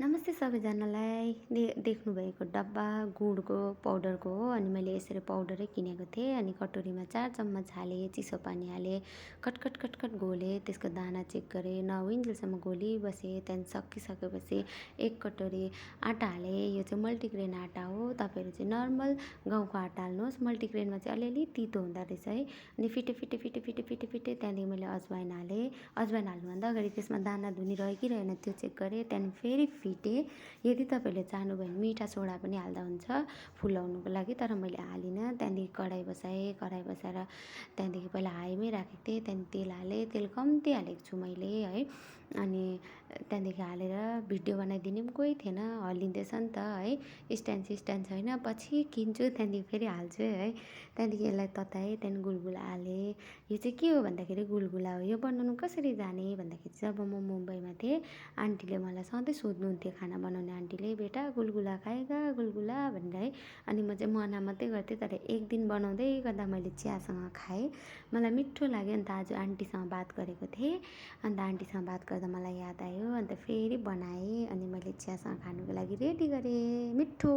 नमस्ते सबैजनालाई देख्नुभएको डब्बा गुडको पाउडरको हो। अनि मैले यसरी पाउडरै किनेको थिएँ। अनि कटोरीमा 4 चम्मच हालेँ, चिसो पानी हालेँ, कटकट कटकट घोलेँ, त्यसको दाना चेक गरेँ, नहुइन्जेलसम्म घोलिबसेँ। त्यहाँदेखि सकिसकेपछि 1 कटोरी आँटा हालेँ। यो चाहिँ मल्टिग्रेन आँटा हो, तपाईँहरू चाहिँ नर्मल गाउँको आँटा हाल्नुहोस्। मल्टिग्रेनमा चाहिँ अलिअलि तितो हुँदो रहेछ है। अनि फिटे फिटे फिटे फिटे फिटे फिटे त्यहाँदेखि मैले अजवाइन हालेँ। अजवाइन हाल्नुभन्दा अगाडि त्यसमा दाना धुनी रह्यो कि रहेन त्यो चेक गरेँ। त्यहाँदेखि फेरि फिटेँ। यदि तपाईँहरूले चाहनुभयो भने मिठा सोडा पनि हाल्दा हुन्छ फुलाउनुको लागि, तर मैले हालिनँ। त्यहाँदेखि कराही बसाएँ, कराही बसाएर त्यहाँदेखि पहिला हाईमै राखेको थिएँ, त्यहाँदेखि तेल हालेँ, तेल कम्ती हालेको छु मैले है। अनि त्यहाँदेखि हालेर भिडियो बनाइदिने पनि कोही थिएन, हल्लिँदैछ नि त है, स्ट्यान्ड सिस्ट्यान्ड छैन, पछि किन्छु त्यहाँदेखि फेरि हाल्छु है। त्यहाँदेखि यसलाई तताएँ, त्यहाँदेखि गुलगुला हालेँ। यो चाहिँ के हो भन्दाखेरि गुलगुला हो। यो बनाउनु कसरी जाने भन्दाखेरि चाहिँ जब म मुम्बईमा थिएँ, आन्टीले मलाई सधैँ सोध्नुहुन्थ्यो, खाना बनाउने आन्टीले, बेटा गुलगुला खाएगा गुलगुला भनेर है। अनि म चाहिँ मना मात्रै गर्थेँ, तर एक दिन बनाउँदै गर्दा मैले चियासँग खाएँ, मलाई मिठो लाग्यो। अन्त आज आन्टीसँग बात गरेको थिएँ, अन्त आन्टीसँग बात गर्दा मलाई याद आयो, अन्त फेरि बनाएँ। अनि मैले चियासँग खानुको लागि रेडी गरेँ, मिठो।